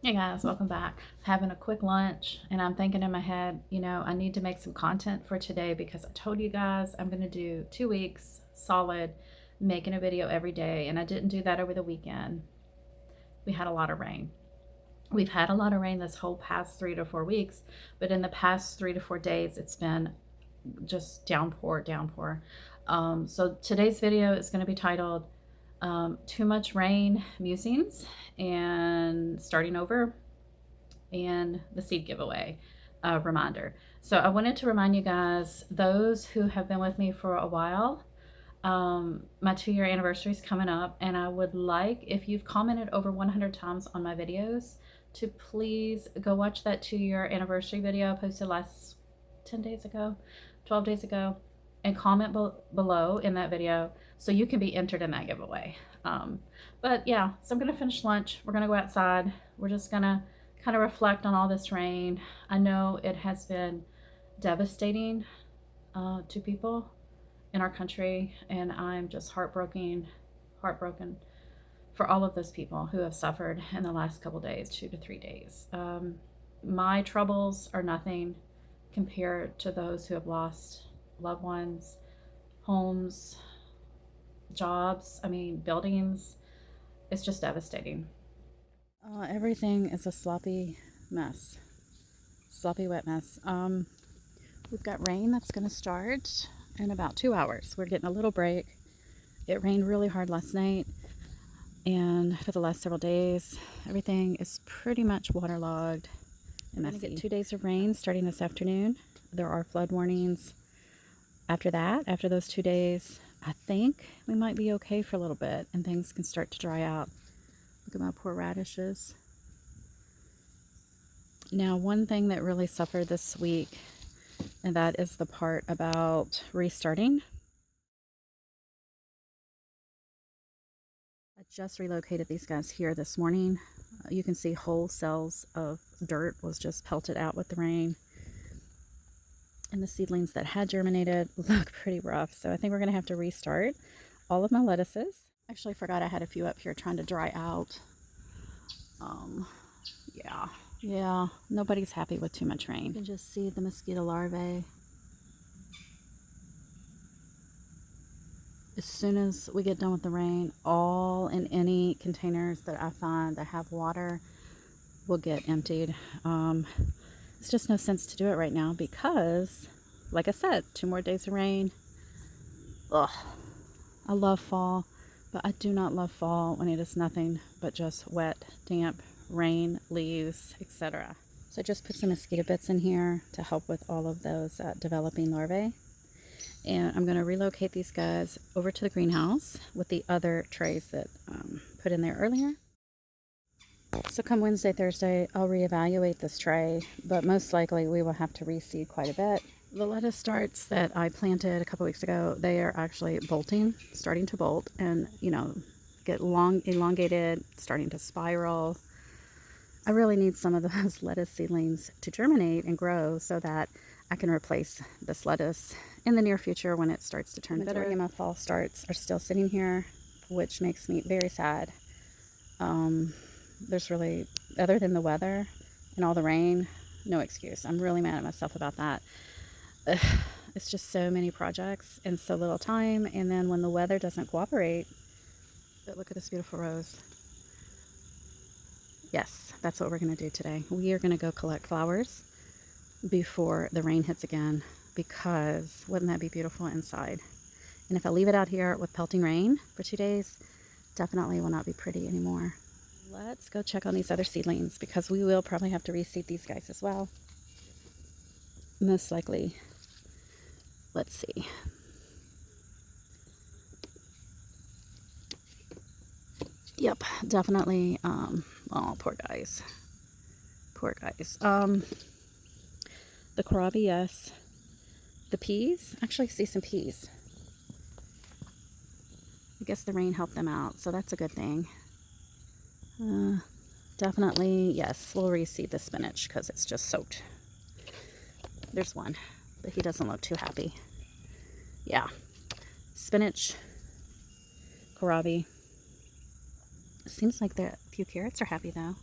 Hey guys, welcome back. Having a quick lunch, and I'm thinking in my head, I need to make some content for today because I told you guys I'm going to do 2 weeks solid making a video every day, and I didn't do that over the weekend. We had a lot of rain. We've had a lot of rain this whole past 3 to 4 weeks, but in the past 3 to 4 days, it's been just downpour, downpour. So today's video is going to be titled Too Much Rain Musings and Starting Over and the seed giveaway reminder. So I wanted to remind you guys, those who have been with me for a while, my 2-year anniversary is coming up, and I would like, if you've commented over 100 times on my videos, to please go watch that 2-year anniversary video I posted last 10 days ago, 12 days ago, and comment below in that video so you can be entered in that giveaway. But yeah, so I'm going to finish lunch. We're going to go outside. We're just going to kind of reflect on all this rain. I know it has been devastating to people in our country, and I'm just heartbroken for all of those people who have suffered in the last couple days, 2 to 3 days. My troubles are nothing compared to those who have lost loved ones, homes, jobs, buildings. It's just devastating. Everything is a sloppy mess, sloppy, wet mess. We've got rain that's going to start in about 2 hours. We're getting a little break. It rained really hard last night, and for the last several days, everything is pretty much waterlogged and messy. We're going to get 2 days of rain starting this afternoon. There are flood warnings. After that, after those 2 days, I think we might be okay for a little bit, and things can start to dry out. Look at my poor radishes. Now, one thing that really suffered this week, and that is the part about restarting. I just relocated these guys here this morning. You can see whole cells of dirt was just pelted out with the rain. And the seedlings that had germinated look pretty rough. So I think we're going to have to restart all of my lettuces. Actually, I forgot I had a few up here trying to dry out. Yeah, nobody's happy with too much rain. You can just see the mosquito larvae. As soon as we get done with the rain, all in any containers that I find that have water will get emptied. It's just no sense to do it right now because, like I said, 2 more days of rain. Ugh. I love fall, but I do not love fall when it is nothing but just wet, damp, rain, leaves, etc. So I just put some mosquito bits in here to help with all of those developing larvae. And I'm going to relocate these guys over to the greenhouse with the other trays that put in there earlier. So come Wednesday, Thursday, I'll reevaluate this tray, but most likely we will have to reseed quite a bit. The lettuce starts that I planted a couple weeks ago, they are actually bolting, starting to bolt, and get long, elongated, starting to spiral. I really need some of those lettuce seedlings to germinate and grow so that I can replace this lettuce in the near future when it starts to turn bitter. My fall starts are still sitting here, which makes me very sad. There's really, other than the weather and all the rain, no excuse. I'm really mad at myself about that. It's just so many projects in so little time, and then when the weather doesn't cooperate. But look at this beautiful rose. Yes, that's what we're going to do today. We are going to go collect flowers before the rain hits again, because wouldn't that be beautiful inside? And if I leave it out here with pelting rain for 2 days, definitely will not be pretty anymore. Let's go check on these other seedlings, because we will probably have to reseed these guys as well. Most likely. Let's see. Yep, definitely. Oh, poor guys. Poor guys. The kohlrabi, yes. The peas, actually see some peas. I guess the rain helped them out, so that's a good thing. Definitely, yes, we'll reseed the spinach because it's just soaked. There's one, but he doesn't look too happy. Yeah, spinach, kohlrabi. Seems like the few carrots are happy though.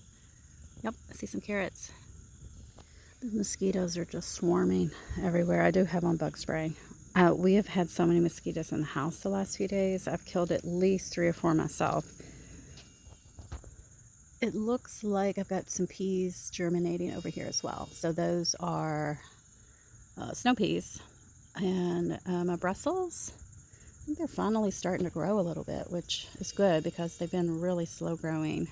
Yep, I see some carrots. The mosquitoes are just swarming everywhere. I do have on bug spray. We have had so many mosquitoes in the house the last few days. I've killed at least 3 or 4 myself. It looks like I've got some peas germinating over here as well. So those are snow peas. And my Brussels, I think they're finally starting to grow a little bit, which is good because they've been really slow growing.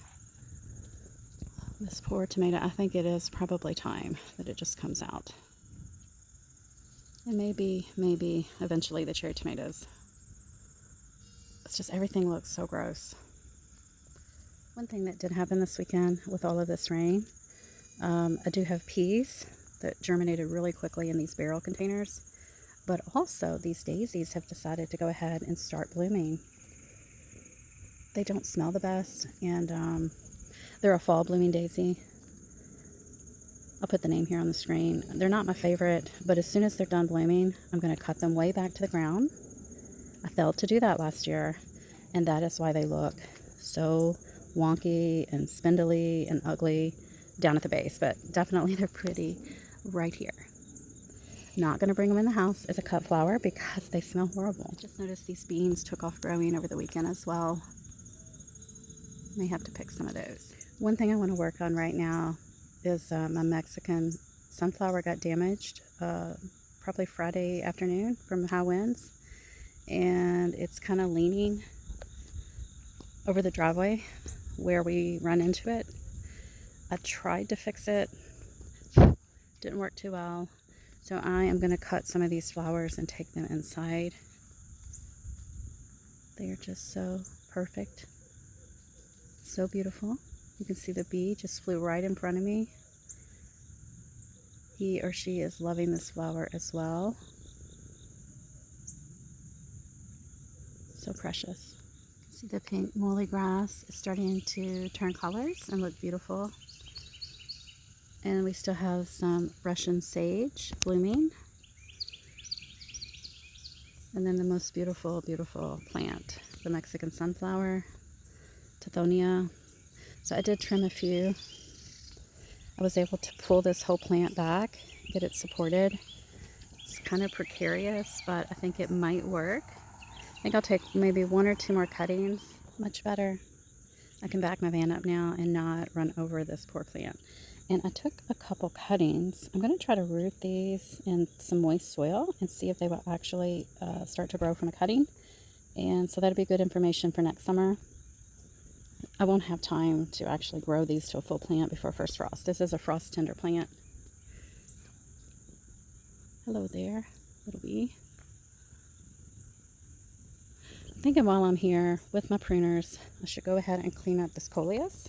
This poor tomato, I think it is probably time that it just comes out. And maybe eventually the cherry tomatoes. It's just everything looks so gross. One thing that did happen this weekend with all of this rain, I do have peas that germinated really quickly in these barrel containers, but also these daisies have decided to go ahead and start blooming. They don't smell the best, and they're a fall blooming daisy. I'll put the name here on the screen. They're not my favorite, but as soon as they're done blooming, I'm going to cut them way back to the ground. I failed to do that last year, and that is why they look so wonky and spindly and ugly down at the base, but definitely they're pretty right here. Not going to bring them in the house as a cut flower because they smell horrible. Just noticed these beans took off growing over the weekend as well. May have to pick some of those. One thing I want to work on right now is my Mexican sunflower got damaged probably Friday afternoon from high winds, and it's kind of leaning over the driveway where we run into it. I tried to fix it, didn't work too well, so I am going to cut some of these flowers and take them inside. They are just so perfect, so beautiful. You can see the bee just flew right in front of me. He or she is loving this flower as well. So precious. See the pink moly grass is starting to turn colors and look beautiful. And we still have some Russian sage blooming. And then the most beautiful, beautiful plant, the Mexican sunflower, Tithonia. So I did trim a few. I was able to pull this whole plant back, get it supported. It's kind of precarious, but I think it might work. I think I'll take maybe 1 or 2 more cuttings. Much better. I can back my van up now and not run over this poor plant. And I took a couple cuttings. I'm going to try to root these in some moist soil and see if they will actually start to grow from a cutting. And so that'll be good information for next summer. I won't have time to actually grow these to a full plant before first frost. This is a frost tender plant. Hello there, little bee. I'm thinking while I'm here with my pruners, I should go ahead and clean up this coleus.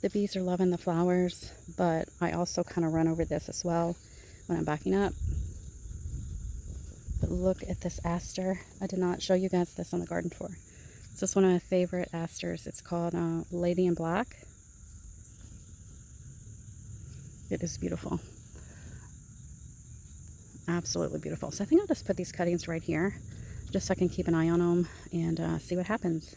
The bees are loving the flowers, but I also kind of run over this as well when I'm backing up. But look at this aster. I did not show you guys this on the garden tour. This is one of my favorite asters. It's called Lady in Black. It is beautiful. Absolutely beautiful. So I think I'll just put these cuttings right here just so I can keep an eye on them and see what happens.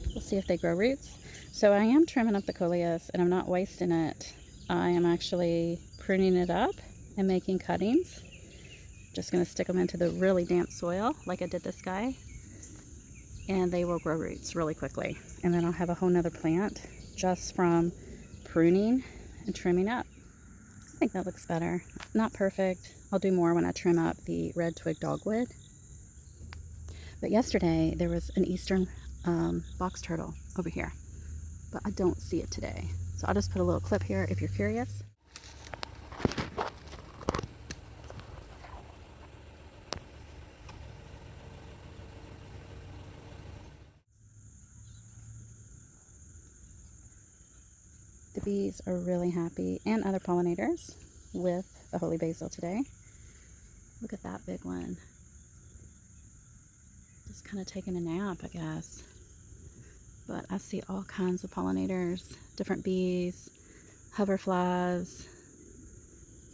We'll see if they grow roots. So I am trimming up the coleus and I'm not wasting it. I am actually pruning it up and making cuttings. Just going to stick them into the really damp soil like I did this guy. And they will grow roots really quickly. And then I'll have a whole nother plant just from pruning and trimming up. I think that looks better. Not perfect. I'll do more when I trim up the red twig dogwood. But yesterday there was an eastern box turtle over here, but I don't see it today. So I'll just put a little clip here if you're curious. The bees are really happy, and other pollinators, with the holy basil today. Look at that big one. Just kind of taking a nap, I guess. But I see all kinds of pollinators, different bees, hoverflies,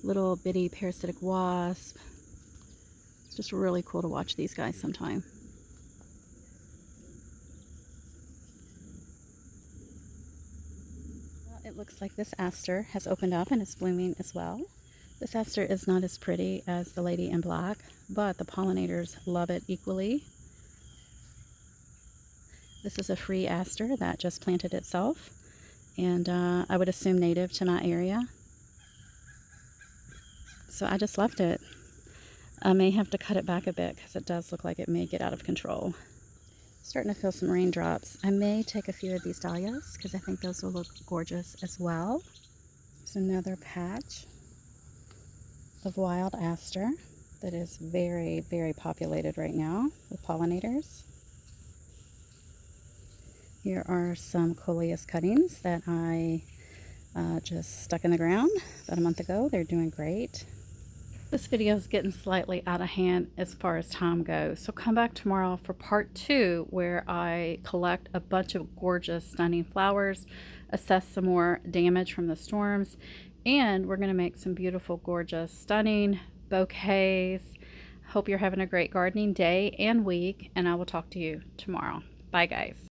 little bitty parasitic wasp. It's just really cool to watch these guys sometime. Looks like this aster has opened up and is blooming as well. This aster is not as pretty as the lady in black, but the pollinators love it equally. This is a free aster that just planted itself, and I would assume native to my area. So I just left it. I may have to cut it back a bit because it does look like it may get out of control. Starting to feel some raindrops. I may take a few of these dahlias because I think those will look gorgeous as well. There's another patch of wild aster that is very, very populated right now with pollinators. Here are some coleus cuttings that I just stuck in the ground about a month ago. They're doing great. This video is getting slightly out of hand as far as time goes, so come back tomorrow for part 2 where I collect a bunch of gorgeous, stunning flowers, assess some more damage from the storms, and we're going to make some beautiful, gorgeous, stunning bouquets. Hope you're having a great gardening day and week, and I will talk to you tomorrow. Bye, guys.